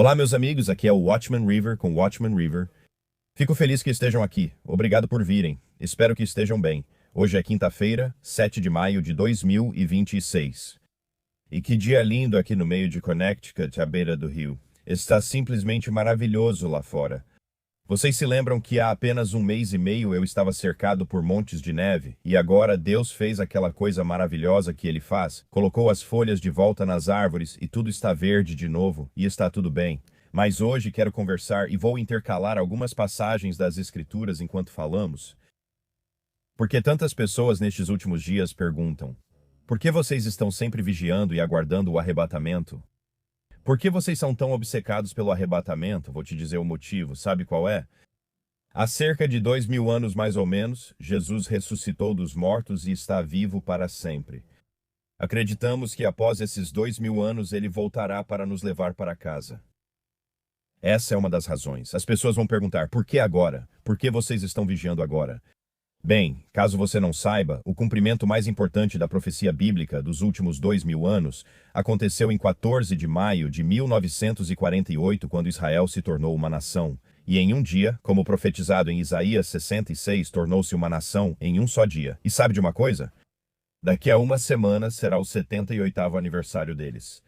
Olá, meus amigos, aqui é o Watchman River com Watchman River. Fico feliz que estejam aqui. Obrigado por virem. Espero que estejam bem. Hoje é quinta-feira, 7 de maio de 2026. E que dia lindo aqui no meio de Connecticut, à beira do rio. Está simplesmente maravilhoso lá fora. Vocês se lembram que há apenas um mês e meio eu estava cercado por montes de neve, e agora Deus fez aquela coisa maravilhosa que Ele faz, colocou as folhas de volta nas árvores e tudo está verde de novo, e está tudo bem. Mas hoje quero conversar e vou intercalar algumas passagens das Escrituras enquanto falamos, porque tantas pessoas nestes últimos dias perguntam: por que vocês estão sempre vigiando e aguardando o arrebatamento? Por que vocês são tão obcecados pelo arrebatamento? Vou te dizer o motivo. Sabe qual é? Há cerca de 2000 anos, mais ou menos, Jesus ressuscitou dos mortos e está vivo para sempre. Acreditamos que após esses 2000 anos ele voltará para nos levar para casa. Essa é uma das razões. As pessoas vão perguntar: por que agora? Por que vocês estão vigiando agora? Bem, caso você não saiba, o cumprimento mais importante da profecia bíblica dos últimos 2000 anos aconteceu em 14 de maio de 1948, quando Israel se tornou uma nação. E em um dia, como profetizado em Isaías 66, tornou-se uma nação em um só dia. E sabe de uma coisa? Daqui a uma semana será o 78º aniversário deles.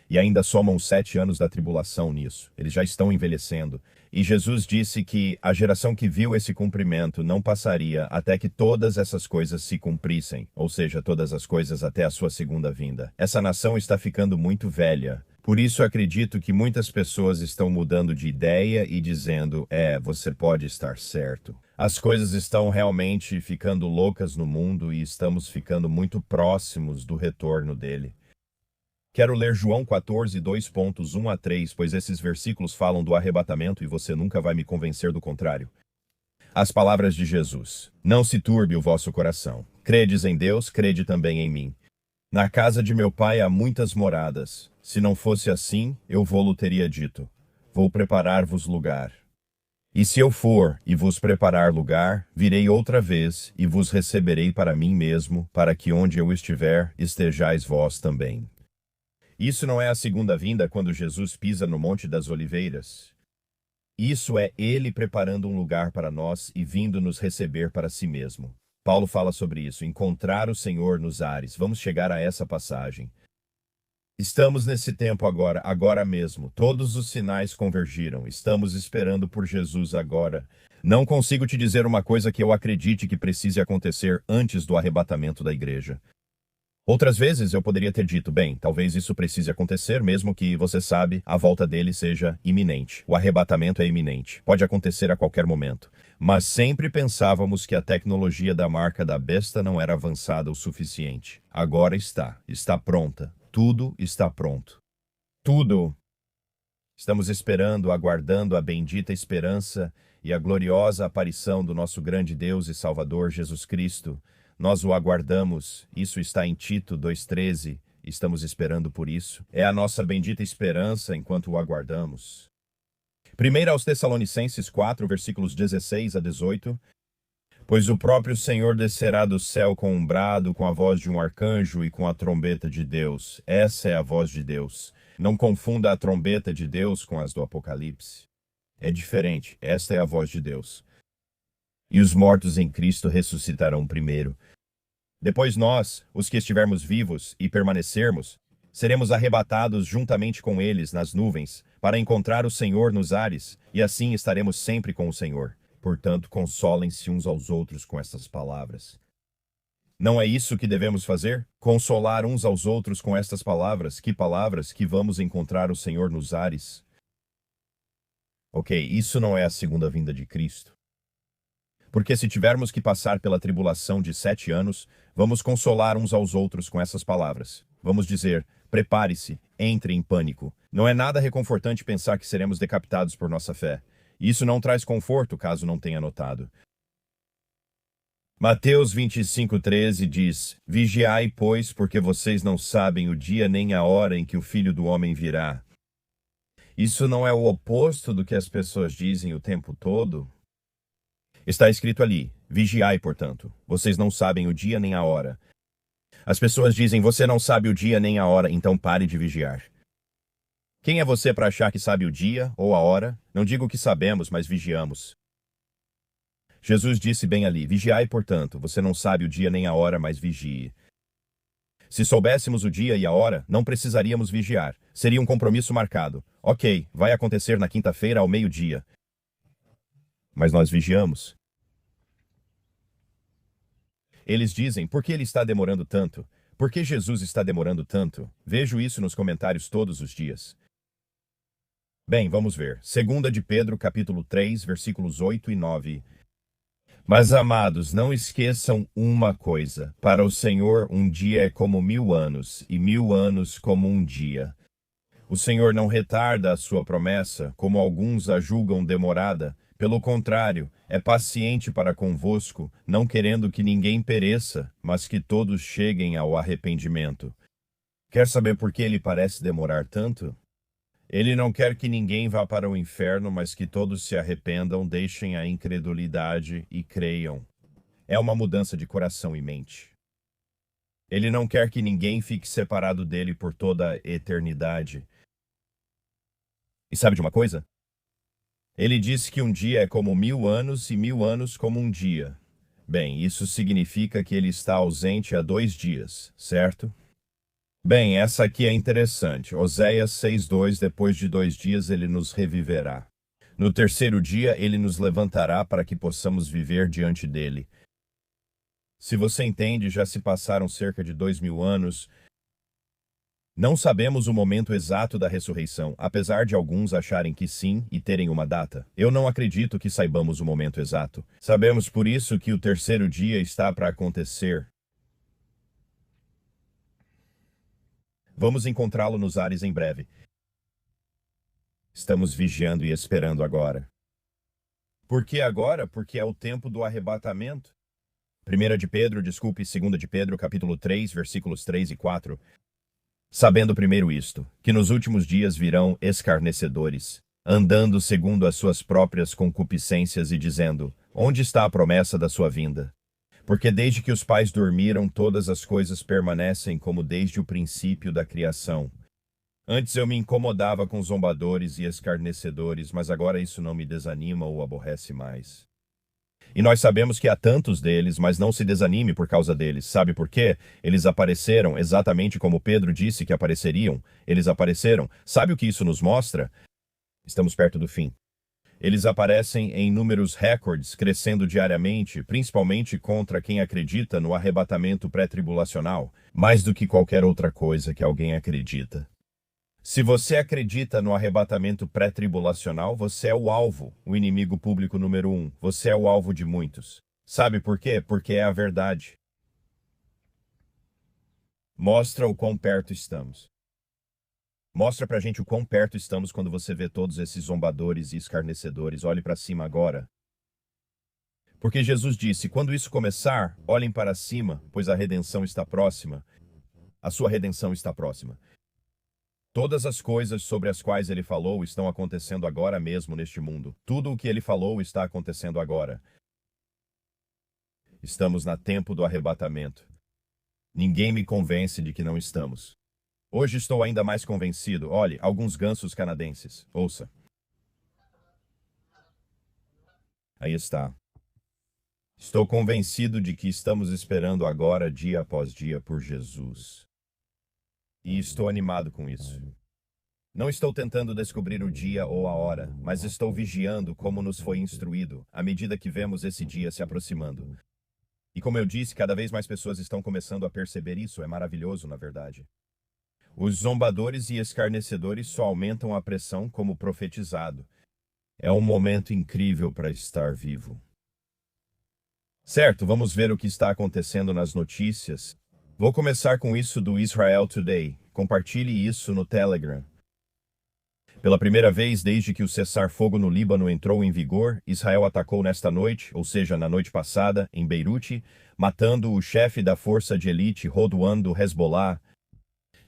E ainda somam 7 anos da tribulação nisso. Eles já estão envelhecendo. E Jesus disse que a geração que viu esse cumprimento não passaria até que todas essas coisas se cumprissem, ou seja, todas as coisas até a sua segunda vinda. Essa nação está ficando muito velha. Por isso acredito que muitas pessoas estão mudando de ideia e dizendo: você pode estar certo. As coisas estão realmente ficando loucas no mundo e estamos ficando muito próximos do retorno dele. Quero ler João 14, 2.1 a 3, pois esses versículos falam do arrebatamento e você nunca vai me convencer do contrário. As palavras de Jesus: não se turbe o vosso coração. Credes em Deus, crede também em mim. Na casa de meu pai há muitas moradas. Se não fosse assim, eu vô-lo teria dito: vou preparar-vos lugar. E se eu for e vos preparar lugar, virei outra vez e vos receberei para mim mesmo, para que onde eu estiver, estejais vós também. Isso não é a segunda vinda quando Jesus pisa no Monte das Oliveiras. Isso é Ele preparando um lugar para nós e vindo nos receber para si mesmo. Paulo fala sobre isso, encontrar o Senhor nos ares. Vamos chegar a essa passagem. Estamos nesse tempo agora mesmo. Todos os sinais convergiram. Estamos esperando por Jesus agora. Não consigo te dizer uma coisa que eu acredite que precise acontecer antes do arrebatamento da igreja. Outras vezes eu poderia ter dito: bem, talvez isso precise acontecer, mesmo que, você sabe, a volta dele seja iminente. O arrebatamento é iminente. Pode acontecer a qualquer momento. Mas sempre pensávamos que a tecnologia da marca da besta não era avançada o suficiente. Agora está. Está pronta. Tudo está pronto. Tudo. Estamos esperando, aguardando a bendita esperança e a gloriosa aparição do nosso grande Deus e Salvador Jesus Cristo. Nós o aguardamos, isso está em Tito 2,13, estamos esperando por isso. É a nossa bendita esperança enquanto o aguardamos. 1 aos Tessalonicenses 4, versículos 16 a 18. Pois o próprio Senhor descerá do céu com um brado, com a voz de um arcanjo e com a trombeta de Deus. Essa é a voz de Deus. Não confunda a trombeta de Deus com as do Apocalipse. É diferente, esta é a voz de Deus. E os mortos em Cristo ressuscitarão primeiro. Depois nós, os que estivermos vivos e permanecermos, seremos arrebatados juntamente com eles nas nuvens, para encontrar o Senhor nos ares, e assim estaremos sempre com o Senhor. Portanto, consolem-se uns aos outros com estas palavras. Não é isso que devemos fazer? Consolar uns aos outros com estas palavras? Que palavras? Que vamos encontrar o Senhor nos ares? Ok, isso não é a segunda vinda de Cristo. Porque se tivermos que passar pela tribulação de 7 anos, vamos consolar uns aos outros com essas palavras. Vamos dizer: prepare-se, entre em pânico. Não é nada reconfortante pensar que seremos decapitados por nossa fé. Isso não traz conforto, caso não tenha notado. Mateus 25:13 diz: vigiai, pois, porque vocês não sabem o dia nem a hora em que o Filho do Homem virá. Isso não é o oposto do que as pessoas dizem o tempo todo? Está escrito ali: vigiai, portanto. Vocês não sabem o dia nem a hora. As pessoas dizem: você não sabe o dia nem a hora, então pare de vigiar. Quem é você para achar que sabe o dia ou a hora? Não digo que sabemos, mas vigiamos. Jesus disse bem ali: vigiai, portanto, você não sabe o dia nem a hora, mas vigie. Se soubéssemos o dia e a hora, não precisaríamos vigiar. Seria um compromisso marcado. Ok, vai acontecer na quinta-feira ao meio-dia. Mas nós vigiamos. Eles dizem: por que ele está demorando tanto? Por que Jesus está demorando tanto? Vejo isso nos comentários todos os dias. Bem, vamos ver. 2 de Pedro, capítulo 3, versículos 8 e 9. Mas, amados, não esqueçam uma coisa. Para o Senhor, um dia é como 1000 anos, e 1000 anos como um dia. O Senhor não retarda a sua promessa, como alguns a julgam demorada. Pelo contrário, é paciente para convosco, não querendo que ninguém pereça, mas que todos cheguem ao arrependimento. Quer saber por que ele parece demorar tanto? Ele não quer que ninguém vá para o inferno, mas que todos se arrependam, deixem a incredulidade e creiam. É uma mudança de coração e mente. Ele não quer que ninguém fique separado dele por toda a eternidade. E sabe de uma coisa? Ele disse que um dia é como 1000 anos e 1000 anos como um dia. Bem, isso significa que ele está ausente há 2 dias, certo? Bem, essa aqui é interessante. Oséias 6:2, depois de 2 dias ele nos reviverá. No terceiro dia ele nos levantará para que possamos viver diante dele. Se você entende, já se passaram cerca de 2000 anos. Não sabemos o momento exato da ressurreição, apesar de alguns acharem que sim e terem uma data. Eu não acredito que saibamos o momento exato. Sabemos por isso que o terceiro dia está para acontecer. Vamos encontrá-lo nos ares em breve. Estamos vigiando e esperando agora. Por que agora? Porque é o tempo do arrebatamento. 2 de Pedro, capítulo 3, versículos 3 e 4. Sabendo primeiro isto, que nos últimos dias virão escarnecedores, andando segundo as suas próprias concupiscências e dizendo: onde está a promessa da sua vinda? Porque desde que os pais dormiram, todas as coisas permanecem como desde o princípio da criação. Antes eu me incomodava com zombadores e escarnecedores, mas agora isso não me desanima ou aborrece mais. E nós sabemos que há tantos deles, mas não se desanime por causa deles. Sabe por quê? Eles apareceram exatamente como Pedro disse que apareceriam. Eles apareceram. Sabe o que isso nos mostra? Estamos perto do fim. Eles aparecem em números recordes, crescendo diariamente, principalmente contra quem acredita no arrebatamento pré-tribulacional, mais do que qualquer outra coisa que alguém acredita. Se você acredita no arrebatamento pré-tribulacional, você é o alvo, o inimigo público número 1. Você é o alvo de muitos. Sabe por quê? Porque é a verdade. Mostra o quão perto estamos. Mostra pra gente o quão perto estamos quando você vê todos esses zombadores e escarnecedores. Olhe para cima agora. Porque Jesus disse: quando isso começar, olhem para cima, pois a redenção está próxima. A sua redenção está próxima. Todas as coisas sobre as quais ele falou estão acontecendo agora mesmo neste mundo. Tudo o que ele falou está acontecendo agora. Estamos no tempo do arrebatamento. Ninguém me convence de que não estamos. Hoje estou ainda mais convencido. Olhe, alguns gansos canadenses. Ouça. Aí está. Estou convencido de que estamos esperando agora, dia após dia, por Jesus. E estou animado com isso. Não estou tentando descobrir o dia ou a hora, mas estou vigiando como nos foi instruído, à medida que vemos esse dia se aproximando. E como eu disse, cada vez mais pessoas estão começando a perceber isso. É maravilhoso, na verdade. Os zombadores e escarnecedores só aumentam a pressão como profetizado. É um momento incrível para estar vivo. Certo, vamos ver o que está acontecendo nas notícias. Vou começar com isso do Israel Today. Compartilhe isso no Telegram. Pela primeira vez desde que o cessar-fogo no Líbano entrou em vigor, Israel atacou nesta noite, ou seja, na noite passada, em Beirute, matando o chefe da força de elite Rodwan do Hezbollah.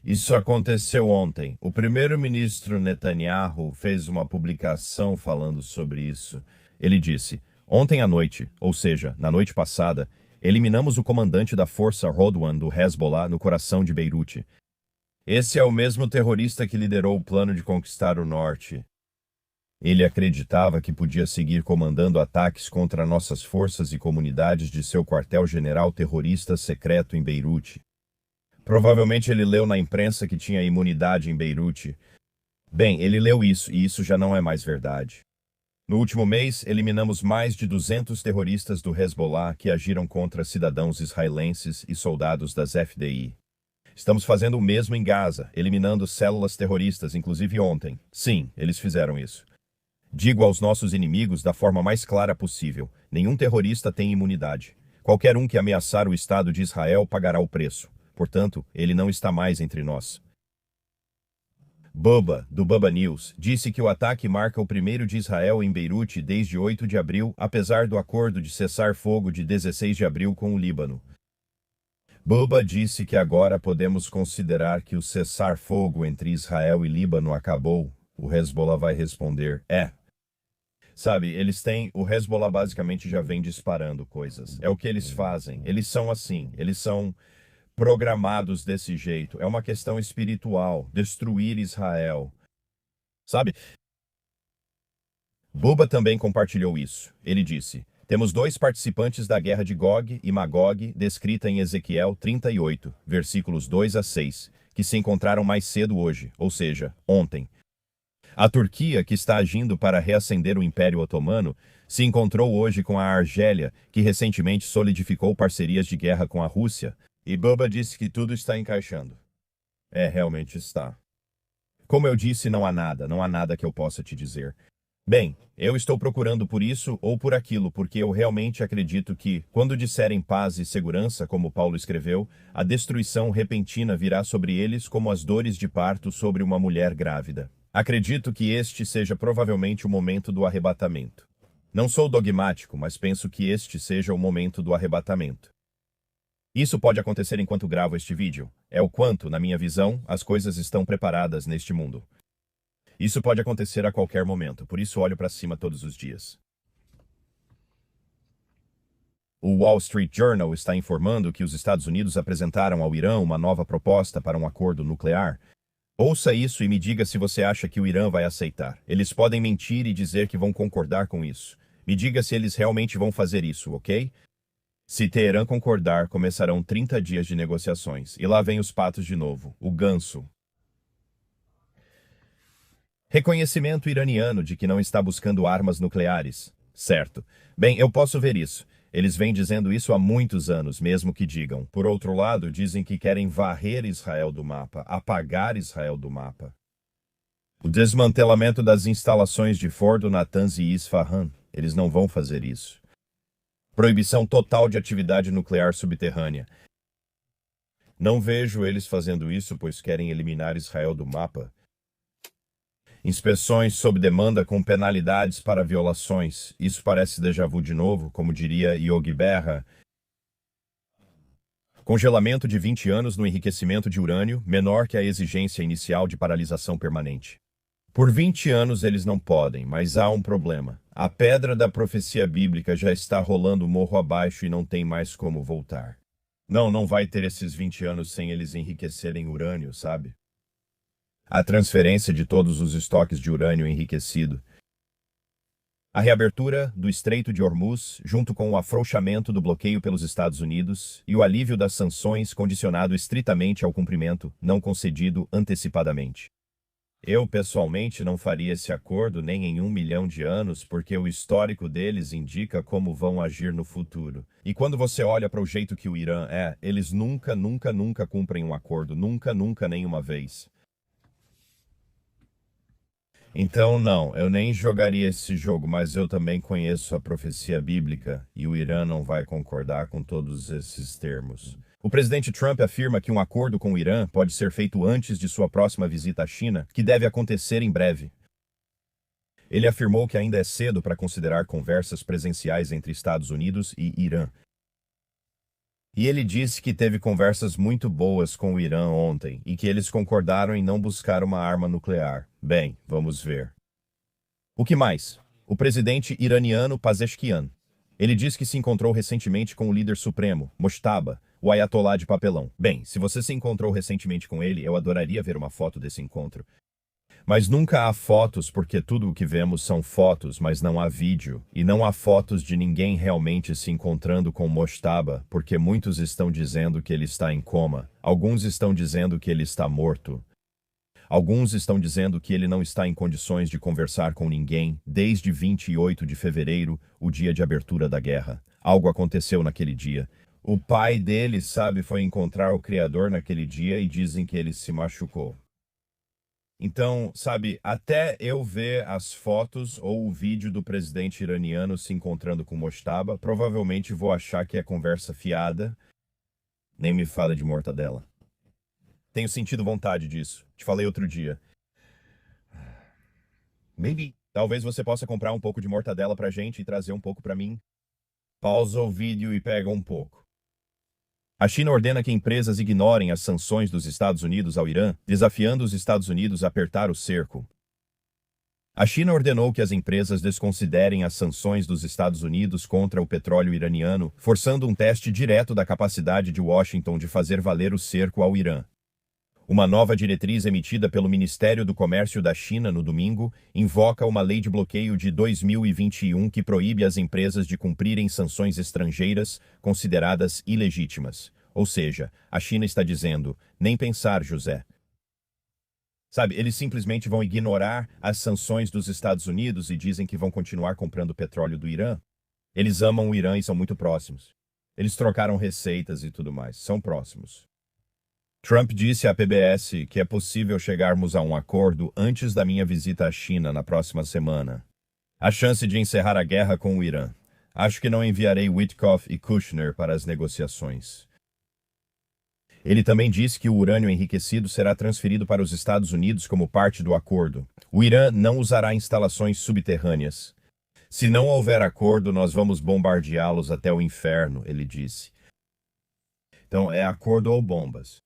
Isso aconteceu ontem. O primeiro-ministro Netanyahu fez uma publicação falando sobre isso. Ele disse: ontem à noite, ou seja, na noite passada, eliminamos o comandante da força Rodwan do Hezbollah no coração de Beirute. Esse é o mesmo terrorista que liderou o plano de conquistar o norte. Ele acreditava que podia seguir comandando ataques contra nossas forças e comunidades de seu quartel-general terrorista secreto em Beirute. Provavelmente ele leu na imprensa que tinha imunidade em Beirute. Bem, ele leu isso, e isso já não é mais verdade. No último mês, eliminamos mais de 200 terroristas do Hezbollah que agiram contra cidadãos israelenses e soldados das FDI. Estamos fazendo o mesmo em Gaza, eliminando células terroristas, inclusive ontem. Sim, eles fizeram isso. Digo aos nossos inimigos da forma mais clara possível: nenhum terrorista tem imunidade. Qualquer um que ameaçar o Estado de Israel pagará o preço. Portanto, ele não está mais entre nós. Bubba, do Bubba News, disse que o ataque marca o primeiro de Israel em Beirute desde 8 de abril, apesar do acordo de cessar-fogo de 16 de abril com o Líbano. Bubba disse que agora podemos considerar que o cessar-fogo entre Israel e Líbano acabou. O Hezbollah vai responder: Sabe, o Hezbollah basicamente já vem disparando coisas. É o que eles fazem. Eles são assim, eles são programados desse jeito. É uma questão espiritual, destruir Israel. Sabe? Bubba também compartilhou isso. Ele disse: temos dois participantes da guerra de Gog e Magog, descrita em Ezequiel 38, versículos 2 a 6, que se encontraram mais cedo hoje, ou seja, ontem. A Turquia, que está agindo para reacender o Império Otomano, se encontrou hoje com a Argélia, que recentemente solidificou parcerias de guerra com a Rússia, e Bubba disse que tudo está encaixando. Realmente está. Como eu disse, não há nada que eu possa te dizer. Bem, eu estou procurando por isso ou por aquilo, porque eu realmente acredito que, quando disserem paz e segurança, como Paulo escreveu, a destruição repentina virá sobre eles como as dores de parto sobre uma mulher grávida. Acredito que este seja provavelmente o momento do arrebatamento. Não sou dogmático, mas penso que este seja o momento do arrebatamento. Isso pode acontecer enquanto gravo este vídeo. É o quanto, na minha visão, as coisas estão preparadas neste mundo. Isso pode acontecer a qualquer momento, por isso olho para cima todos os dias. O Wall Street Journal está informando que os Estados Unidos apresentaram ao Irã uma nova proposta para um acordo nuclear. Ouça isso e me diga se você acha que o Irã vai aceitar. Eles podem mentir e dizer que vão concordar com isso. Me diga se eles realmente vão fazer isso, ok? Se Teherã concordar, começarão 30 dias de negociações. E lá vem os patos de novo, o ganso. Reconhecimento iraniano de que não está buscando armas nucleares. Certo. Bem, eu posso ver isso. Eles vêm dizendo isso há muitos anos, mesmo que digam. Por outro lado, dizem que querem varrer Israel do mapa, apagar Israel do mapa. O desmantelamento das instalações de Fordo, Natanz e Isfahan. Eles não vão fazer isso. Proibição total de atividade nuclear subterrânea. Não vejo eles fazendo isso, pois querem eliminar Israel do mapa. Inspeções sob demanda com penalidades para violações. Isso parece déjà vu de novo, como diria Yogi Berra. Congelamento de 20 anos no enriquecimento de urânio, menor que a exigência inicial de paralisação permanente. Por 20 anos eles não podem, mas há um problema. A pedra da profecia bíblica já está rolando morro abaixo e não tem mais como voltar. Não vai ter esses 20 anos sem eles enriquecerem urânio, sabe? A transferência de todos os estoques de urânio enriquecido. A reabertura do Estreito de Hormuz, junto com o afrouxamento do bloqueio pelos Estados Unidos e o alívio das sanções condicionado estritamente ao cumprimento, não concedido antecipadamente. Eu, pessoalmente, não faria esse acordo nem em 1 milhão de anos, porque o histórico deles indica como vão agir no futuro. E quando você olha para o jeito que o Irã eles nunca cumprem um acordo, nunca, nenhuma vez. Então, não, eu nem jogaria esse jogo, mas eu também conheço a profecia bíblica e o Irã não vai concordar com todos esses termos. O presidente Trump afirma que um acordo com o Irã pode ser feito antes de sua próxima visita à China, que deve acontecer em breve. Ele afirmou que ainda é cedo para considerar conversas presenciais entre Estados Unidos e Irã. E ele disse que teve conversas muito boas com o Irã ontem e que eles concordaram em não buscar uma arma nuclear. Bem, vamos ver. O que mais? O presidente iraniano Pezeshkian. Ele diz que se encontrou recentemente com o líder supremo, Mojtaba, o Ayatollah de papelão. Bem, se você se encontrou recentemente com ele, eu adoraria ver uma foto desse encontro. Mas nunca há fotos porque tudo o que vemos são fotos, mas não há vídeo. E não há fotos de ninguém realmente se encontrando com Mojtaba, porque muitos estão dizendo que ele está em coma. Alguns estão dizendo que ele está morto. Alguns estão dizendo que ele não está em condições de conversar com ninguém desde 28 de fevereiro, o dia de abertura da guerra. Algo aconteceu naquele dia. O pai dele, sabe, foi encontrar o Criador naquele dia e dizem que ele se machucou. Então, sabe, até eu ver as fotos ou o vídeo do presidente iraniano se encontrando com Mojtaba, provavelmente vou achar que é conversa fiada. Nem me fala de mortadela. Tenho sentido vontade disso. Te falei outro dia. Maybe. Talvez você possa comprar um pouco de mortadela pra gente e trazer um pouco pra mim. Pausa o vídeo e pega um pouco. A China ordena que empresas ignorem as sanções dos Estados Unidos ao Irã, desafiando os Estados Unidos a apertar o cerco. A China ordenou que as empresas desconsiderem as sanções dos Estados Unidos contra o petróleo iraniano, forçando um teste direto da capacidade de Washington de fazer valer o cerco ao Irã. Uma nova diretriz emitida pelo Ministério do Comércio da China no domingo invoca uma lei de bloqueio de 2021 que proíbe as empresas de cumprirem sanções estrangeiras consideradas ilegítimas. Ou seja, a China está dizendo, nem pensar, José. Sabe, eles simplesmente vão ignorar as sanções dos Estados Unidos e dizem que vão continuar comprando petróleo do Irã. Eles amam o Irã e são muito próximos. Eles trocaram receitas e tudo mais, são próximos. Trump disse à PBS que é possível chegarmos a um acordo antes da minha visita à China na próxima semana. A chance de encerrar a guerra com o Irã. Acho que não enviarei Witkoff e Kushner para as negociações. Ele também disse que o urânio enriquecido será transferido para os Estados Unidos como parte do acordo. O Irã não usará instalações subterrâneas. Se não houver acordo, nós vamos bombardeá-los até o inferno, ele disse. Então, é acordo ou bombas.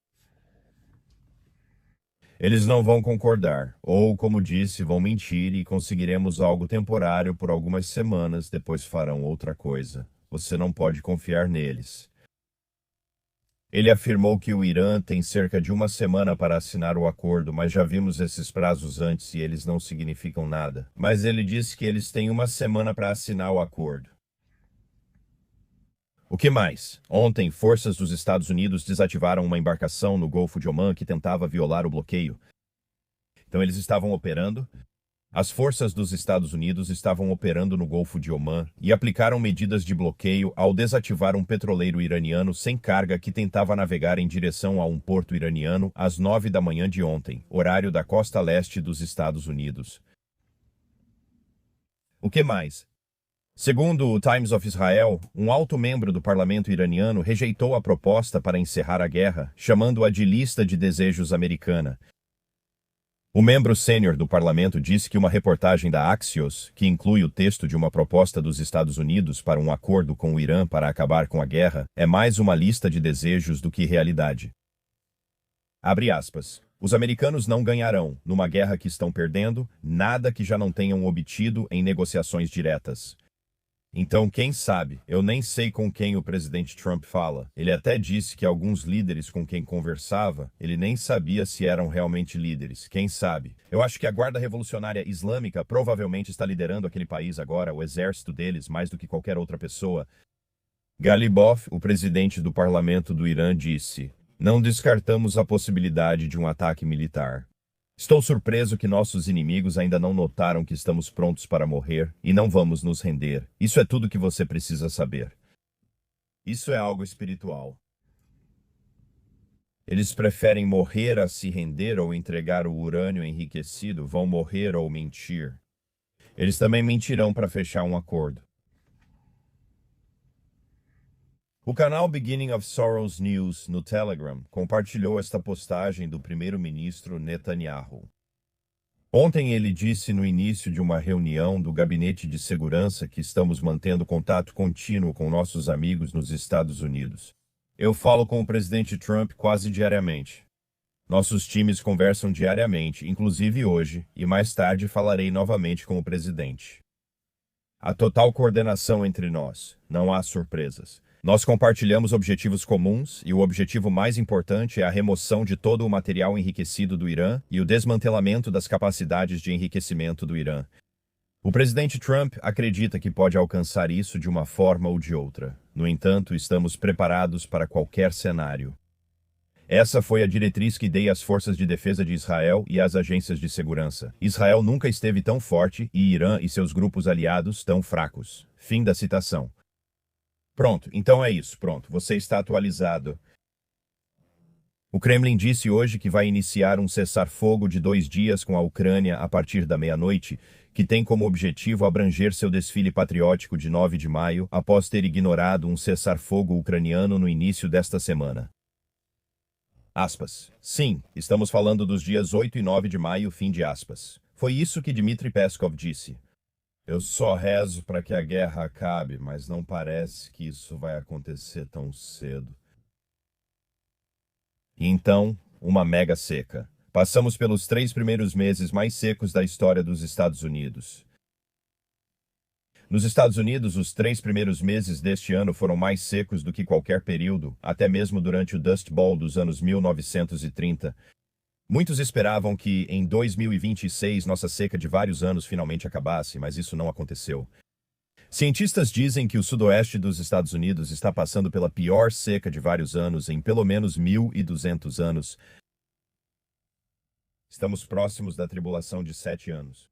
Eles não vão concordar, ou, como disse, vão mentir e conseguiremos algo temporário por algumas semanas, depois farão outra coisa. Você não pode confiar neles. Ele afirmou que o Irã tem cerca de uma semana para assinar o acordo, mas já vimos esses prazos antes e eles não significam nada. Mas ele disse que eles têm uma semana para assinar o acordo. O que mais? Ontem, forças dos Estados Unidos desativaram uma embarcação no Golfo de Omã que tentava violar o bloqueio. Então eles estavam operando. As forças dos Estados Unidos estavam operando no Golfo de Omã e aplicaram medidas de bloqueio ao desativar um petroleiro iraniano sem carga que tentava navegar em direção a um porto iraniano às 9 da manhã de ontem, horário da costa leste dos Estados Unidos. O que mais? Segundo o Times of Israel, um alto membro do parlamento iraniano rejeitou a proposta para encerrar a guerra, chamando-a de lista de desejos americana. O membro sênior do parlamento disse que uma reportagem da Axios, que inclui o texto de uma proposta dos Estados Unidos para um acordo com o Irã para acabar com a guerra, é mais uma lista de desejos do que realidade. Abre aspas. Os americanos não ganharão, numa guerra que estão perdendo, nada que já não tenham obtido em negociações diretas. Então, quem sabe? Eu nem sei com quem o presidente Trump fala. Ele até disse que alguns líderes com quem conversava, ele nem sabia se eram realmente líderes. Quem sabe? Eu acho que a Guarda Revolucionária Islâmica provavelmente está liderando aquele país agora, o exército deles, mais do que qualquer outra pessoa. Ghalibaf, o presidente do parlamento do Irã, disse: "Não descartamos a possibilidade de um ataque militar. Estou surpreso que nossos inimigos ainda não notaram que estamos prontos para morrer e não vamos nos render. Isso é tudo que você precisa saber." Isso é algo espiritual. Eles preferem morrer a se render ou entregar o urânio enriquecido, vão morrer ou mentir. Eles também mentirão para fechar um acordo. O canal Beginning of Sorrows News no Telegram compartilhou esta postagem do primeiro-ministro Netanyahu. Ontem ele disse no início de uma reunião do Gabinete de Segurança que estamos mantendo contato contínuo com nossos amigos nos Estados Unidos. Eu falo com o presidente Trump quase diariamente. Nossos times conversam diariamente, inclusive hoje, e mais tarde falarei novamente com o presidente. Há total coordenação entre nós, não há surpresas. Nós compartilhamos objetivos comuns e o objetivo mais importante é a remoção de todo o material enriquecido do Irã e o desmantelamento das capacidades de enriquecimento do Irã. O presidente Trump acredita que pode alcançar isso de uma forma ou de outra. No entanto, estamos preparados para qualquer cenário. Essa foi a diretriz que dei às forças de defesa de Israel e às agências de segurança. Israel nunca esteve tão forte e Irã e seus grupos aliados tão fracos. Fim da citação. Pronto, então é isso. Pronto, você está atualizado. O Kremlin disse hoje que vai iniciar um cessar-fogo de 2 dias com a Ucrânia a partir da meia-noite, que tem como objetivo abranger seu desfile patriótico de 9 de maio, após ter ignorado um cessar-fogo ucraniano no início desta semana. Aspas. Sim, estamos falando dos dias 8 e 9 de maio, fim de aspas. Foi isso que Dmitry Peskov disse. Eu só rezo para que a guerra acabe, mas não parece que isso vai acontecer tão cedo. E então, uma mega seca. Passamos pelos 3 primeiros meses mais secos da história dos Estados Unidos. Nos Estados Unidos, os 3 primeiros meses deste ano foram mais secos do que qualquer período, até mesmo durante o Dust Bowl dos anos 1930. Muitos esperavam que, em 2026, nossa seca de vários anos finalmente acabasse, mas isso não aconteceu. Cientistas dizem que o sudoeste dos Estados Unidos está passando pela pior seca de vários anos em pelo menos 1.200 anos. Estamos próximos da tribulação de 7 anos.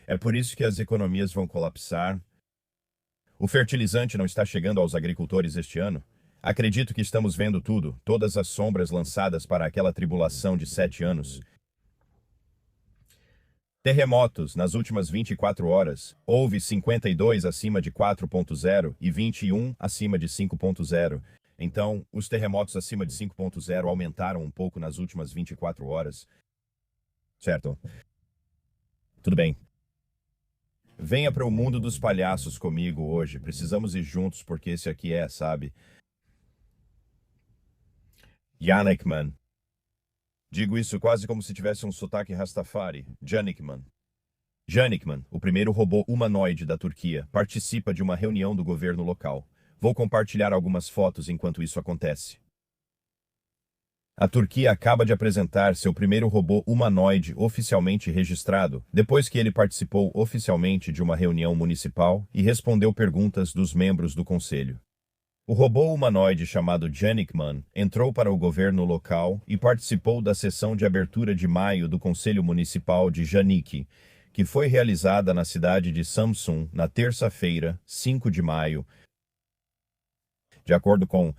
É por isso que as economias vão colapsar. O fertilizante não está chegando aos agricultores este ano. Acredito que estamos vendo tudo, todas as sombras lançadas para aquela tribulação de 7 anos. Terremotos nas últimas 24 horas. Houve 52 acima de 4.0 e 21 acima de 5.0. Então, os terremotos acima de 5.0 aumentaram um pouco nas últimas 24 horas. Certo. Tudo bem. Venha para o mundo dos palhaços comigo hoje. Precisamos ir juntos porque esse aqui é, sabe? Janikman. Digo isso quase como se tivesse um sotaque Rastafari. Janikman. Janikman, o primeiro robô humanoide da Turquia, participa de uma reunião do governo local. Vou compartilhar algumas fotos enquanto isso acontece. A Turquia acaba de apresentar seu primeiro robô humanoide oficialmente registrado, depois que ele participou oficialmente de uma reunião municipal e respondeu perguntas dos membros do conselho. O robô humanoide chamado Janikman entrou para o governo local e participou da sessão de abertura de maio do Conselho Municipal de Janik, que foi realizada na cidade de Samsun na terça-feira, 5 de maio. De acordo com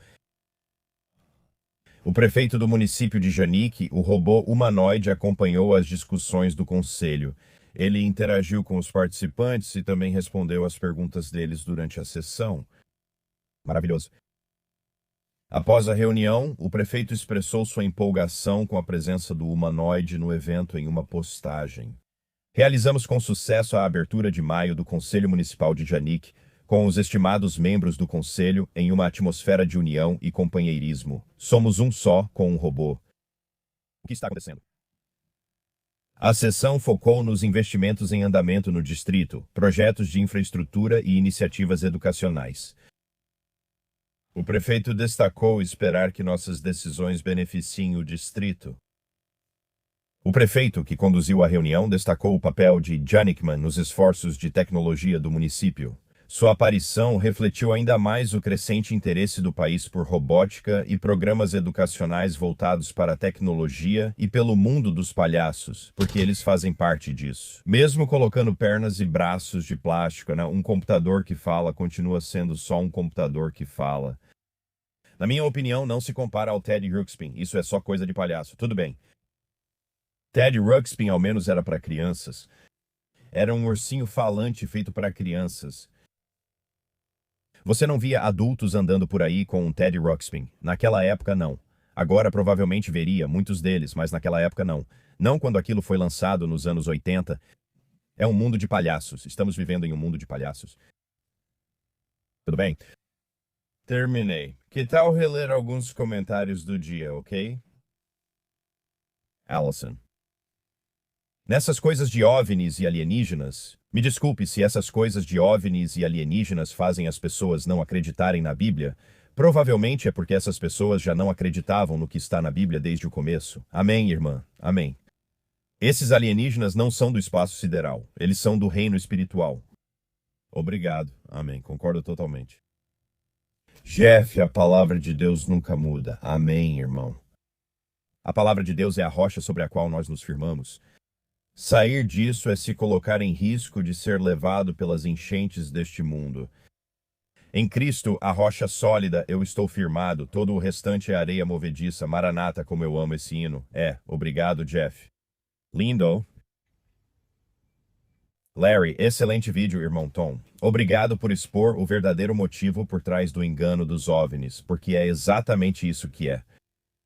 o prefeito do município de Janik, o robô humanoide acompanhou as discussões do conselho. Ele interagiu com os participantes e também respondeu às perguntas deles durante a sessão. Maravilhoso. Após a reunião, o prefeito expressou sua empolgação com a presença do humanoide no evento em uma postagem. Realizamos com sucesso a abertura de maio do Conselho Municipal de Janik, com os estimados membros do Conselho em uma atmosfera de união e companheirismo. Somos um só com um robô. O que está acontecendo? A sessão focou nos investimentos em andamento no distrito, projetos de infraestrutura e iniciativas educacionais. O prefeito destacou esperar que nossas decisões beneficiem o distrito. O prefeito, que conduziu a reunião, destacou o papel de Janikman nos esforços de tecnologia do município. Sua aparição refletiu ainda mais o crescente interesse do país por robótica e programas educacionais voltados para a tecnologia e pelo mundo dos palhaços, porque eles fazem parte disso. Mesmo colocando pernas e braços de plástico, um computador que fala continua sendo só um computador que fala. Na minha opinião, não se compara ao Ted Ruxpin. Isso é só coisa de palhaço. Tudo bem. Ted Ruxpin ao menos era para crianças. Era um ursinho falante feito para crianças. Você não via adultos andando por aí com um Teddy Ruxpin. Naquela época, não. Agora provavelmente veria muitos deles, mas naquela época não. Não quando aquilo foi lançado nos anos 80. É um mundo de palhaços. Estamos vivendo em um mundo de palhaços. Tudo bem? Terminei. Que tal reler alguns comentários do dia, ok? Allison. Nessas coisas de OVNIs e alienígenas, me desculpe se essas coisas de OVNIs e alienígenas fazem as pessoas não acreditarem na Bíblia. Provavelmente é porque essas pessoas já não acreditavam no que está na Bíblia desde o começo. Amém, irmã. Amém. Esses alienígenas não são do espaço sideral, eles são do reino espiritual. Obrigado. Amém. Concordo totalmente. Jeff, a palavra de Deus nunca muda. Amém, irmão. A palavra de Deus é a rocha sobre a qual nós nos firmamos. Sair disso é se colocar em risco de ser levado pelas enchentes deste mundo. Em Cristo, a rocha sólida, eu estou firmado, todo o restante é areia movediça. Maranata, como eu amo esse hino. Obrigado, Jeff. Lindo. Larry, excelente vídeo, irmão Tom. Obrigado por expor o verdadeiro motivo por trás do engano dos OVNIs, porque é exatamente isso que é.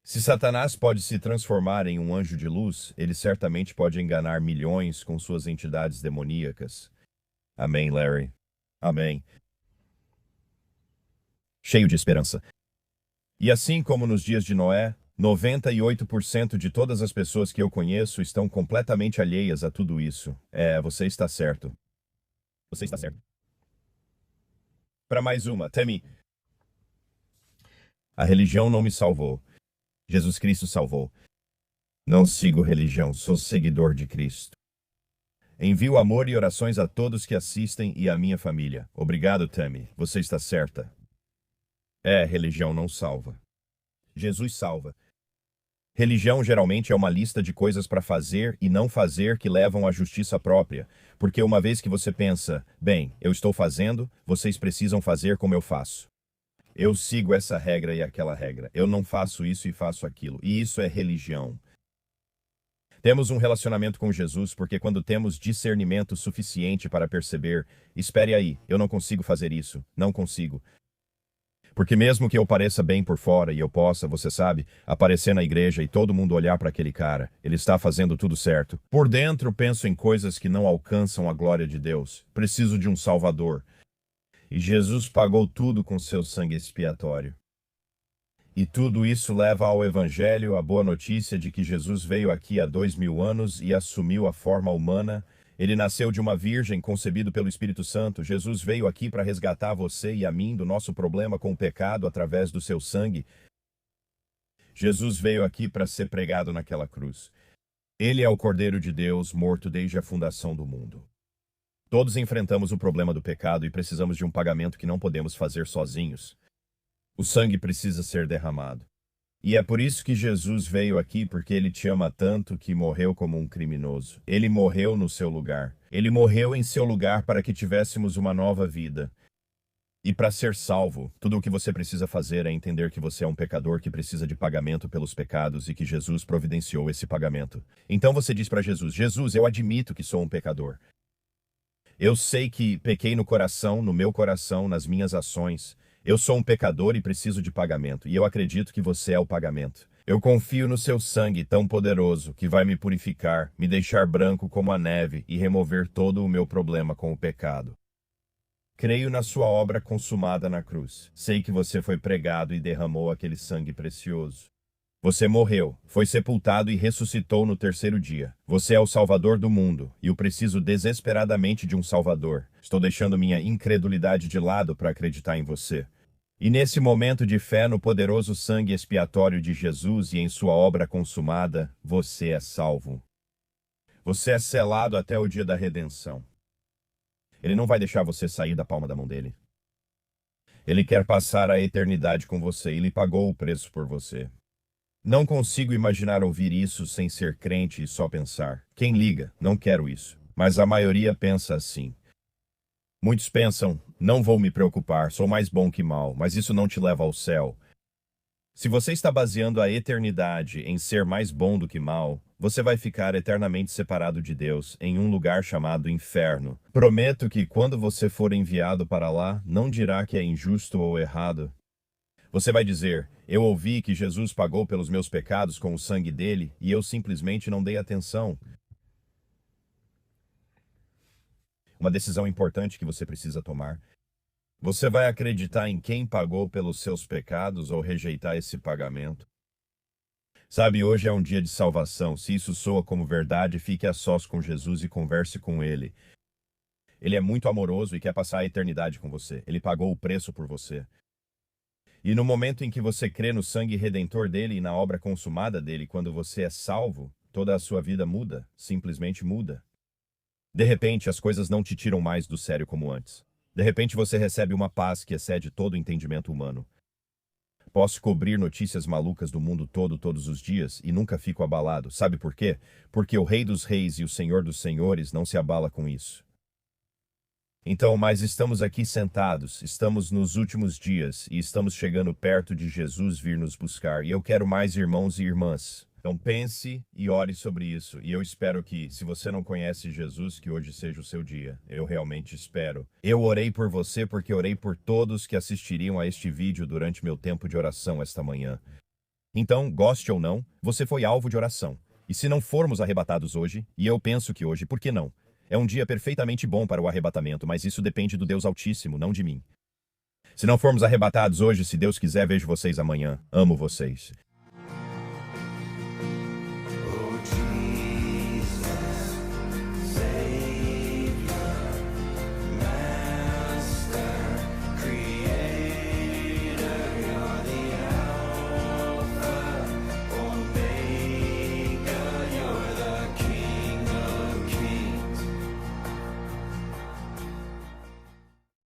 Se Satanás pode se transformar em um anjo de luz, ele certamente pode enganar milhões com suas entidades demoníacas. Amém, Larry. Amém. Cheio de esperança. E assim como nos dias de Noé, 98% de todas as pessoas que eu conheço estão completamente alheias a tudo isso. Você está certo. Você está certo. Para mais uma, Temi. A religião não me salvou. Jesus Cristo salvou. Não sigo religião, sou seguidor de Cristo. Envio amor e orações a todos que assistem e à minha família. Obrigado, Temi. Você está certa. Religião não salva. Jesus salva. Religião geralmente é uma lista de coisas para fazer e não fazer que levam à justiça própria, porque uma vez que você pensa, bem, eu estou fazendo, vocês precisam fazer como eu faço. Eu sigo essa regra e aquela regra. Eu não faço isso e faço aquilo. E isso é religião. Temos um relacionamento com Jesus porque quando temos discernimento suficiente para perceber, espere aí, eu não consigo fazer isso, não consigo. Porque mesmo que eu pareça bem por fora e eu possa, você sabe, aparecer na igreja e todo mundo olhar para aquele cara, ele está fazendo tudo certo. Por dentro penso em coisas que não alcançam a glória de Deus. Preciso de um Salvador. E Jesus pagou tudo com seu sangue expiatório. E tudo isso leva ao Evangelho, a boa notícia de que Jesus veio aqui há 2000 anos e assumiu a forma humana. Ele nasceu de uma virgem, concebido pelo Espírito Santo. Jesus veio aqui para resgatar você e a mim do nosso problema com o pecado através do seu sangue. Jesus veio aqui para ser pregado naquela cruz. Ele é o Cordeiro de Deus, morto desde a fundação do mundo. Todos enfrentamos o problema do pecado e precisamos de um pagamento que não podemos fazer sozinhos. O sangue precisa ser derramado. E é por isso que Jesus veio aqui, porque ele te ama tanto que morreu como um criminoso. Ele morreu no seu lugar. Ele morreu em seu lugar para que tivéssemos uma nova vida. E para ser salvo, tudo o que você precisa fazer é entender que você é um pecador que precisa de pagamento pelos pecados e que Jesus providenciou esse pagamento. Então você diz para Jesus, Jesus, eu admito que sou um pecador. Eu sei que pequei no coração, no meu coração, nas minhas ações. Eu sou um pecador e preciso de pagamento, e eu acredito que você é o pagamento. Eu confio no seu sangue tão poderoso que vai me purificar, me deixar branco como a neve e remover todo o meu problema com o pecado. Creio na sua obra consumada na cruz. Sei que você foi pregado e derramou aquele sangue precioso. Você morreu, foi sepultado e ressuscitou no terceiro dia. Você é o Salvador do mundo, e eu preciso desesperadamente de um Salvador. Estou deixando minha incredulidade de lado para acreditar em você. E nesse momento de fé no poderoso sangue expiatório de Jesus e em sua obra consumada, você é salvo. Você é selado até o dia da redenção. Ele não vai deixar você sair da palma da mão dele. Ele quer passar a eternidade com você e ele pagou o preço por você. Não consigo imaginar ouvir isso sem ser crente e só pensar. Quem liga? Não quero isso. Mas a maioria pensa assim. Muitos pensam, não vou me preocupar, sou mais bom que mal, mas isso não te leva ao céu. Se você está baseando a eternidade em ser mais bom do que mal, você vai ficar eternamente separado de Deus em um lugar chamado inferno. Prometo que quando você for enviado para lá, não dirá que é injusto ou errado. Você vai dizer, eu ouvi que Jesus pagou pelos meus pecados com o sangue dele e eu simplesmente não dei atenção. Uma decisão importante que você precisa tomar. Você vai acreditar em quem pagou pelos seus pecados ou rejeitar esse pagamento? Sabe, hoje é um dia de salvação. Se isso soa como verdade, fique a sós com Jesus e converse com Ele. Ele é muito amoroso e quer passar a eternidade com você. Ele pagou o preço por você. E no momento em que você crê no sangue redentor dele e na obra consumada dele, quando você é salvo, toda a sua vida muda, simplesmente muda. De repente, as coisas não te tiram mais do sério como antes. De repente, você recebe uma paz que excede todo o entendimento humano. Posso cobrir notícias malucas do mundo todo todos os dias e nunca fico abalado. Sabe por quê? Porque o Rei dos Reis e o Senhor dos Senhores não se abala com isso. Então, mas estamos aqui sentados, estamos nos últimos dias e estamos chegando perto de Jesus vir nos buscar. E eu quero mais irmãos e irmãs. Então pense e ore sobre isso. E eu espero que, se você não conhece Jesus, que hoje seja o seu dia. Eu realmente espero. Eu orei por você porque orei por todos que assistiriam a este vídeo durante meu tempo de oração esta manhã. Então, goste ou não, você foi alvo de oração. E se não formos arrebatados hoje, e eu penso que hoje, por que não? É um dia perfeitamente bom para o arrebatamento, mas isso depende do Deus Altíssimo, não de mim. Se não formos arrebatados hoje, se Deus quiser, vejo vocês amanhã. Amo vocês.